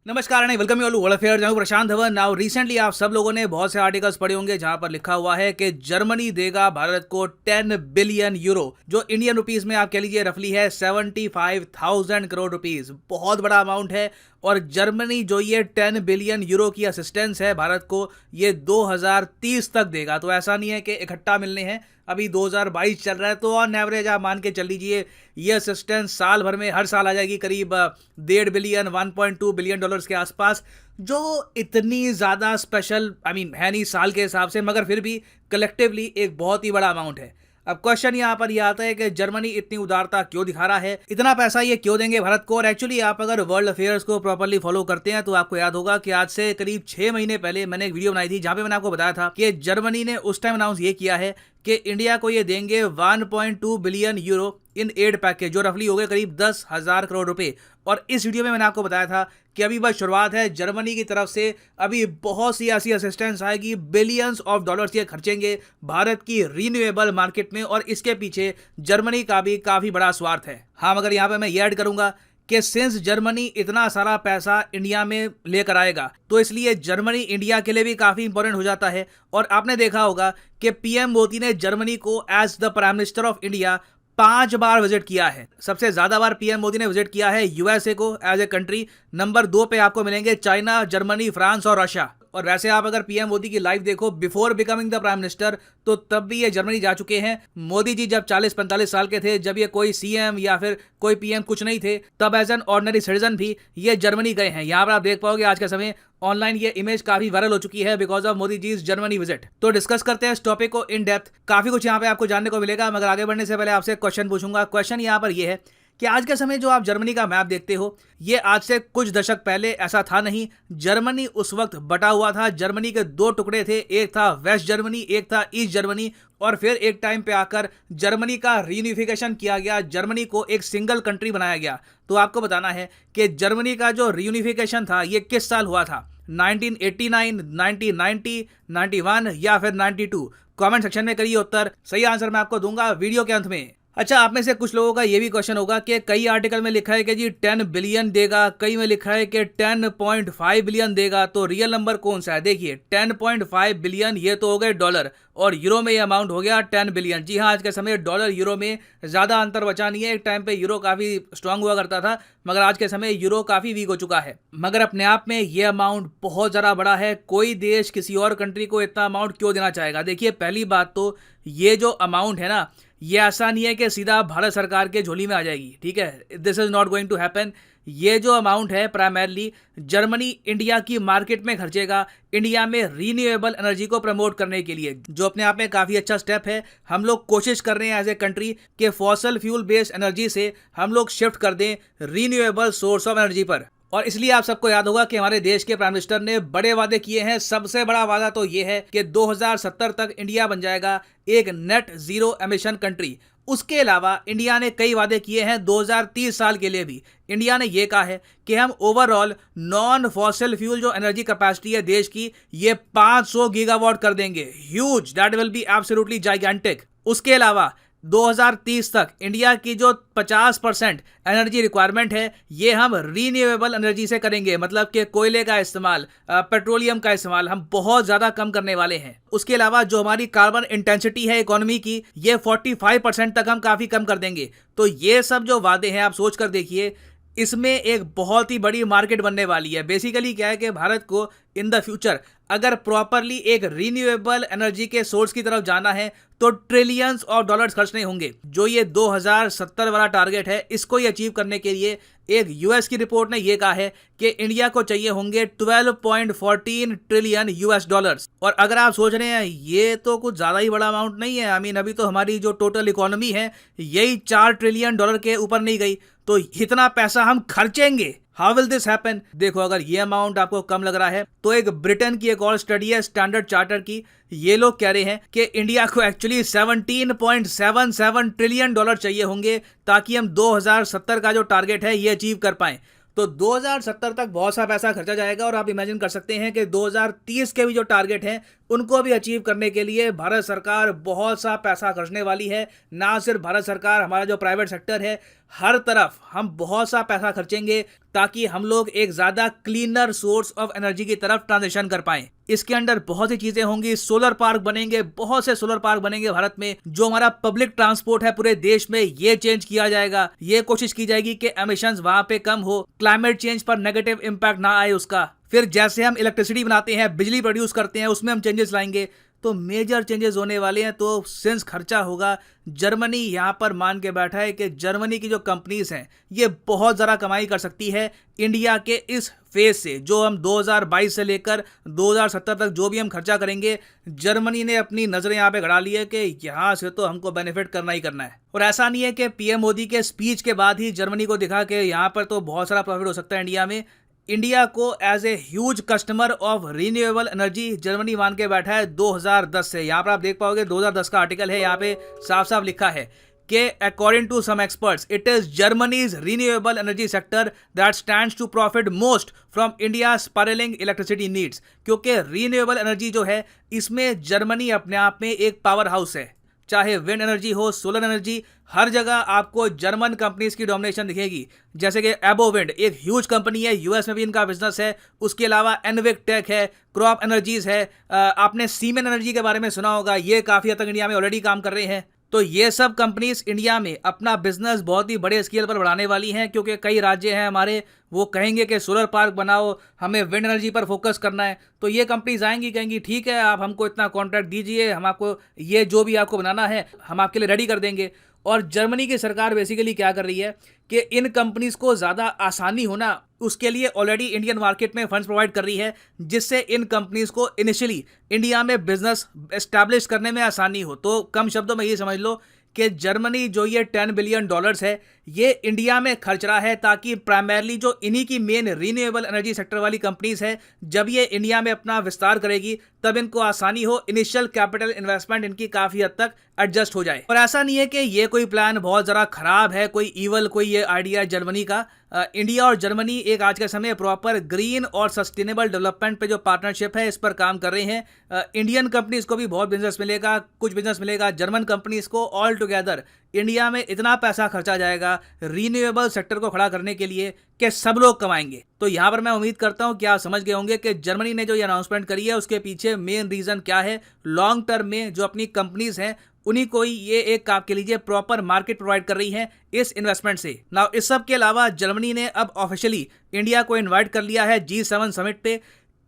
नमस्कार and welcome you all world affair. मैं प्रशांत Dhawan. Now recently आप सब लोगों ने बहुत से आर्टिकल्स पढ़े होंगे जहां पर लिखा हुआ है कि जर्मनी देगा भारत को 10 बिलियन यूरो, जो इंडियन रुपीस में आप कह लीजिए रफली है 75,000 करोड़ रुपीस। बहुत बड़ा अमाउंट है। और जर्मनी जो ये 10 बिलियन यूरो की असिस्टेंस है भारत को, ये 2030 तक देगा। तो ऐसा नहीं है कि इकट्ठा मिलने हैं, अभी 2022 चल रहा है, तो ऑन एवरेज आप मान के चल लीजिए ये असिस्टेंस साल भर में हर साल आ जाएगी करीब 1.5 बिलियन 1.2 बिलियन डॉलर्स के आसपास, जो इतनी ज़्यादा स्पेशल है नहीं साल के हिसाब से, मगर फिर भी कलेक्टिवली एक बहुत ही बड़ा अमाउंट है। अब क्वेश्चन यहाँ पर यह आता है कि जर्मनी इतनी उदारता क्यों दिखा रहा है, इतना पैसा ये क्यों देंगे भारत को। और एक्चुअली आप अगर वर्ल्ड अफेयर्स को प्रॉपर्ली फॉलो करते हैं तो आपको याद होगा कि आज से करीब 6 महीने पहले मैंने एक वीडियो बनाई थी जहां पे मैंने आपको बताया था कि जर्मनी ने उस टाइम अनाउंस ये किया है कि इंडिया को ये देंगे 1.2 billion euro in aid package, जो रफली हो गए करीब 10,000 करोड़ रुपए। और इस वीडियो में मैंने आपको बताया था कि अभी बस शुरुआत है, जर्मनी की तरफ से अभी बहुत सी ऐसी असिस्टेंस आएगी, बिलियंस ऑफ डॉलर्स ये खर्चेंगे भारत की रीन्यूएबल मार्केट में, और इसके पीछे जर्मनी का भी काफी बड़ा स्वार्थ है। हाँ, मगर यहाँ पे मैं ये ऐड करूंगा कि सिंस जर्मनी इतना सारा पैसा इंडिया में लेकर आएगा, तो इसलिए जर्मनी इंडिया के लिए भी काफी इंपॉर्टेंट हो जाता है। और आपने देखा होगा कि पीएम मोदी ने जर्मनी को as the prime minister of India 5 बार विजिट किया है। सबसे ज्यादा बार पीएम मोदी ने विजिट किया है यूएसए को एज ए कंट्री। नंबर 2 पे आपको मिलेंगे चाइना, जर्मनी, फ्रांस और रशिया। और वैसे आप अगर पीएम मोदी की लाइफ देखो before becoming the prime minister, तो तब भी ये जर्मनी जा चुके हैं। मोदी जी जब 40-45 साल के थे, जब ये कोई सीएम या फिर कोई पीएम कुछ नहीं थे, तब एज एन ऑर्डिनरी सिटीजन भी ये जर्मनी गए हैं। यहाँ पर आप देख पाओगे आज के समय ऑनलाइन ये इमेज काफी वायरल हो चुकी है because of Modi ji Germany visit. तो डिस्कस करते हैं इस टॉपिक को इन डेप्थ। काफी कुछ यहाँ पे आपको जानने को मिलेगा, मगर आगे बढ़ने से पहले आपसे क्वेश्चन पूछूंगा। क्वेश्चन यहाँ पर यह है कि आज के समय जो आप जर्मनी का मैप देखते हो, ये आज से कुछ दशक पहले ऐसा था नहीं। जर्मनी उस वक्त बटा हुआ था। जर्मनी के 2 टुकड़े थे, एक था वेस्ट जर्मनी, एक था ईस्ट जर्मनी। और फिर एक टाइम पे आकर जर्मनी का रीयूनिफिकेशन किया गया, जर्मनी को एक सिंगल कंट्री बनाया गया। तो आपको बताना है कि जर्मनी का जो रीयूनिफिकेशन था ये किस साल हुआ था, 1989, 1990, 91 या फिर 92? कमेंट सेक्शन में करिए उत्तर। सही आंसर मैं आपको दूंगा वीडियो के अंत में। अच्छा, आप में से कुछ लोगों का ये भी क्वेश्चन होगा कि कई आर्टिकल में लिखा है कि जी 10 बिलियन देगा, कई में लिखा है कि 10.5 बिलियन देगा, तो रियल नंबर कौन सा है? देखिए 10.5 बिलियन ये तो हो गए डॉलर, और यूरो में ये अमाउंट हो गया 10 बिलियन। जी हाँ, आज के समय डॉलर यूरो में ज़्यादा अंतर बचा नहीं है। एक टाइम पे यूरो काफ़ी स्ट्रांग हुआ करता था, मगर आज के समय यूरो काफ़ी वीक हो चुका है। मगर अपने आप में ये अमाउंट बहुत ज़्यादा बड़ा है। कोई देश किसी और कंट्री को इतना अमाउंट क्यों देना चाहेगा? देखिए, पहली बात तो ये जो अमाउंट है ना, ये ऐसा नहीं है कि सीधा भारत सरकार के झोली में आ जाएगी, ठीक है? This is not going to happen. ये जो अमाउंट है प्राइमरली जर्मनी इंडिया की मार्केट में खर्चेगा, इंडिया में रीन्यूएबल एनर्जी को प्रमोट करने के लिए, जो अपने आप में काफ़ी अच्छा स्टेप है। हम लोग कोशिश कर रहे हैं एज ए कंट्री कि फॉसल फ्यूल बेस्ड एनर्जी से हम लोग शिफ्ट कर दें रीन्यूएबल सोर्स ऑफ एनर्जी पर। और इसलिए आप सबको याद होगा कि हमारे देश के प्राइम मिनिस्टर ने बड़े वादे किए हैं। सबसे बड़ा वादा तो ये है कि 2070 तक इंडिया बन जाएगा एक नेट जीरो एमिशन कंट्री। उसके अलावा इंडिया ने कई वादे किए हैं 2030 साल के लिए भी। इंडिया ने यह कहा है कि हम ओवरऑल नॉन फॉसिल फ्यूल जो एनर्जी कैपेसिटी है देश की, ये 500 गीगावाट कर देंगे। Huge, that will be absolutely gigantic. उसके अलावा 2030 तक इंडिया की जो 50% एनर्जी रिक्वायरमेंट है ये हम रीन्यूएबल एनर्जी से करेंगे, मतलब कि कोयले का इस्तेमाल, पेट्रोलियम का इस्तेमाल हम बहुत ज़्यादा कम करने वाले हैं। उसके अलावा जो हमारी कार्बन इंटेंसिटी है इकोनॉमी की, ये 45% तक हम काफ़ी कम कर देंगे। तो ये सब जो वादे हैं आप सोच कर देखिए, इसमें एक बहुत ही बड़ी मार्केट बनने वाली है। बेसिकली क्या है कि भारत को इन द फ्यूचर अगर प्रॉपरली एक रीन्यूएबल एनर्जी के सोर्स की तरफ जाना है तो ट्रिलियंस ऑफ डॉलर्स खर्चने होंगे। जो ये 2070 वाला टारगेट है, इसको ही अचीव करने के लिए एक यूएस की रिपोर्ट ने यह कहा है कि इंडिया को चाहिए होंगे 12.14 ट्रिलियन यूएस डॉलर्स। और अगर आप सोच रहे हैं ये तो कुछ ज़्यादा ही बड़ा अमाउंट नहीं है, अभी तो हमारी जो टोटल इकोनॉमी है यही 4 ट्रिलियन डॉलर के ऊपर नहीं गई, तो इतना पैसा हम खर्चेंगे। How will this happen? देखो, अगर ये अमाउंट आपको कम लग रहा है तो एक ब्रिटेन की एक और स्टडी है स्टैंडर्ड चार्टर की, ये लोग कह रहे हैं कि इंडिया को एक्चुअली 17.77 ट्रिलियन डॉलर चाहिए होंगे ताकि हम 2070 का जो टारगेट है ये अचीव कर पाएं। तो 2070 तक बहुत सा पैसा खर्चा जाएगा, और आप इमेजिन कर सकते हैं कि 2030 के भी जो टारगेट हैं उनको भी अचीव करने के लिए भारत सरकार बहुत सा पैसा खर्चने वाली है। ना सिर्फ भारत सरकार, हमारा जो प्राइवेट सेक्टर है, हर तरफ हम बहुत सा पैसा खर्चेंगे ताकि हम लोग एक ज्यादा क्लीनर सोर्स ऑफ एनर्जी की तरफ ट्रांजिशन कर पाएं। इसके अंदर बहुत सी चीजें होंगी, सोलर पार्क बनेंगे, बहुत से सोलर पार्क बनेंगे भारत में। जो हमारा पब्लिक ट्रांसपोर्ट है पूरे देश में, ये चेंज किया जाएगा। ये कोशिश की जाएगी कि एमिशंस वहां पे कम हो, क्लाइमेट चेंज पर नेगेटिव इंपैक्ट ना आए उसका। फिर जैसे हम इलेक्ट्रिसिटी बनाते हैं, बिजली प्रोड्यूस करते हैं, उसमें हम चेंजेस लाएंगे, तो मेजर चेंजेस होने वाले हैं। तो सिंस खर्चा होगा, जर्मनी यहां पर मान के बैठा है कि जर्मनी की जो कंपनीज हैं ये बहुत ज़्यादा कमाई कर सकती है इंडिया के इस फेज से। जो हम 2022 से लेकर 2070 तक जो भी हम खर्चा करेंगे, जर्मनी ने अपनी नजरें यहां पे गड़ा ली है कि यहां से तो हमको बेनिफिट करना ही करना है। और ऐसा नहीं है कि पीएम मोदी के स्पीच के बाद ही जर्मनी को दिखा कि यहां पर तो बहुत सारा प्रॉफिट हो सकता है इंडिया में। इंडिया को as a huge customer of renewable energy Germany मान के बैठा है 2010 से। यहाँ पर आप देख पाओगे 2010 का आर्टिकल है, यहाँ पे साफ साफ लिखा है कि according to some experts it is Germany's renewable energy sector that stands to profit most from India spiralling electricity needs. क्योंकि रिन्यूएबल एनर्जी जो है, इसमें जर्मनी अपने आप में एक पावर हाउस है। चाहे विंड एनर्जी हो, सोलर एनर्जी, हर जगह आपको जर्मन कंपनीज की डोमिनेशन दिखेगी। जैसे कि एबो विंड एक ह्यूज कंपनी है, यूएस में भी इनका बिजनेस है। उसके अलावा एनविक टेक है, क्रॉप एनर्जीज है, आपने सीमेन एनर्जी के बारे में सुना होगा, ये काफ़ी हद तक इंडिया में ऑलरेडी काम कर रहे हैं। तो ये सब कंपनीज इंडिया में अपना बिजनेस बहुत ही बड़े स्केल पर बढ़ाने वाली हैं, क्योंकि कई राज्य हैं हमारे, वो कहेंगे कि सोलर पार्क बनाओ, हमें विंड एनर्जी पर फोकस करना है। तो ये कंपनीज आएंगी, कहेंगी ठीक है, आप हमको इतना कॉन्ट्रैक्ट दीजिए, हम आपको ये जो भी आपको बनाना है हम आपके लिए रेडी कर देंगे। और जर्मनी की सरकार बेसिकली क्या कर रही है कि इन कंपनीज को ज़्यादा आसानी होना, उसके लिए ऑलरेडी इंडियन मार्केट में फंड्स प्रोवाइड कर रही है, जिससे इन कंपनीज को इनिशियली इंडिया में बिजनेस एस्टैब्लिश करने में आसानी हो। तो कम शब्दों में ये समझ लो कि जर्मनी जो ये $10 बिलियन है, ये इंडिया में खर्च रहा है ताकि प्राइमरली जो इन्हीं की मेन रीन्यूएबल एनर्जी सेक्टर वाली कंपनीज है, जब ये इंडिया में अपना विस्तार करेगी तब इनको आसानी हो, इनिशियल कैपिटल इन्वेस्टमेंट इनकी काफ़ी हद तक एडजस्ट हो जाए। और ऐसा नहीं है कि ये कोई प्लान बहुत ज़रा खराब है, कोई ईवल कोई ये आइडिया है जर्मनी का। इंडिया और जर्मनी एक आज के समय प्रॉपर ग्रीन और सस्टेनेबल डेवलपमेंट पे जो पार्टनरशिप है इस पर काम कर रहे हैं। इंडियन कंपनीज को भी बहुत बिजनेस मिलेगा, कुछ बिजनेस मिलेगा जर्मन कंपनीज को। ऑल टुगेदर इंडिया में इतना पैसा खर्चा जाएगा रीन्यूएबल सेक्टर को खड़ा करने के लिए कि सब लोग कमाएंगे। तो यहाँ पर मैं उम्मीद करता हूँ कि आप समझ गए होंगे कि जर्मनी ने जो ये अनाउंसमेंट करी है उसके पीछे मेन रीजन क्या है। लॉन्ग टर्म में जो अपनी कंपनीज हैं उन्हीं को ही ये एक आप के लीजिए प्रॉपर मार्केट प्रोवाइड कर रही है इस इन्वेस्टमेंट से। नाउ इस सब के अलावा जर्मनी ने अब ऑफिशियली इंडिया को इन्वाइट कर लिया है G7 समिट पे।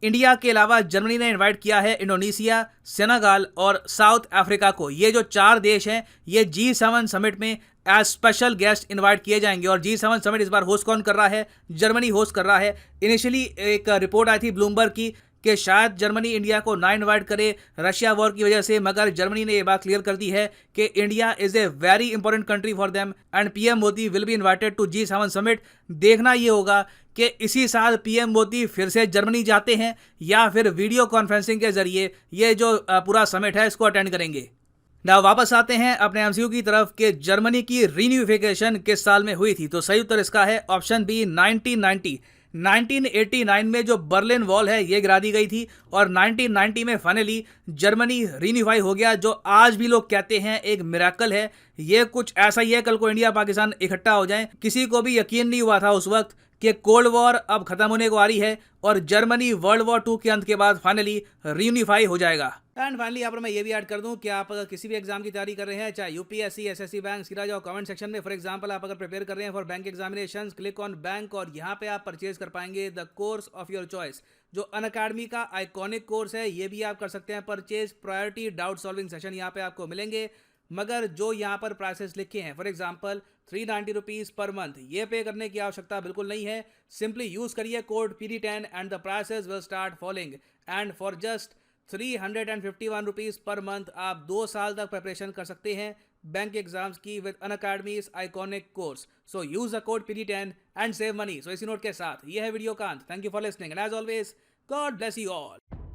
इंडिया के अलावा जर्मनी ने इनवाइट किया है इंडोनेशिया, सेनेगल और साउथ अफ्रीका को। ये जो 4 देश हैं ये G7 समिट में एज स्पेशल गेस्ट इनवाइट किए जाएंगे। और G7 समिट इस बार होस्ट कौन कर रहा है? जर्मनी होस्ट कर रहा है। इनिशियली एक रिपोर्ट आई थी ब्लूमबर्ग की कि शायद जर्मनी इंडिया को ना इनवाइट करे रशिया वॉर की वजह से, मगर जर्मनी ने ये बात क्लियर कर दी है कि India is a very important country for them and PM Modi will be invited to G7 summit. देखना ये होगा कि इसी साल पीएम मोदी फिर से जर्मनी जाते हैं या फिर वीडियो कॉन्फ्रेंसिंग के जरिए ये जो पूरा समिट है इसको अटेंड करेंगे। ना वापस आते हैं अपने एमसीक्यू की तरफ कि जर्मनी की रीन्यूफिकेशन किस साल में हुई थी। तो सही उत्तर इसका है ऑप्शन बी 1990। 1989 में जो बर्लिन वॉल है ये गिरा दी गई थी और 1990 में फाइनली जर्मनी रीन्यूफाई हो गया, जो आज भी लोग कहते हैं एक मिरेकल है। ये कुछ ऐसा ही है कल को इंडिया पाकिस्तान इकट्ठा हो जाएं। किसी को भी यकीन नहीं हुआ था उस वक्त कि कोल्ड वॉर अब खत्म होने को आ रही है और जर्मनी वर्ल्ड वॉर 2 के अंत के बाद फाइनली रीयूनिफाई हो जाएगा। एंड फाइनली यहाँ पर मैं ये भी ऐड कर दूं कि आप अगर किसी भी एग्जाम की तैयारी कर रहे हैं, चाहे यूपीएससी, एसएससी, बैंक, सीधा जाओ कमेंट सेक्शन में। फॉर एग्जांपल आप अगर प्रिपेयर कर रहे हैं for bank examinations, click on bank और यहाँ पे आप परचेज कर पाएंगे the course of your choice. जो अनअकैडमी का आइकॉनिक कोर्स है ये भी आप कर सकते हैं purchase. Priority doubt solving session यहाँ पे आपको मिलेंगे, मगर जो यहाँ पर प्राइसेस लिखे हैं for example 390 rupees per month, ये पे करने की आवश्यकता बिल्कुल नहीं है। सिंपली यूज करिए code PD10 and the prices will start following. And for just 351 rupees per month आप 2 साल तक प्रिपरेशन कर सकते हैं बैंक एग्जाम्स की with Unacademy's iconic course. So use the code PD10 and save money. So इसी note के साथ ये है वीडियो का अंत। Thank you for listening and as always God bless you all.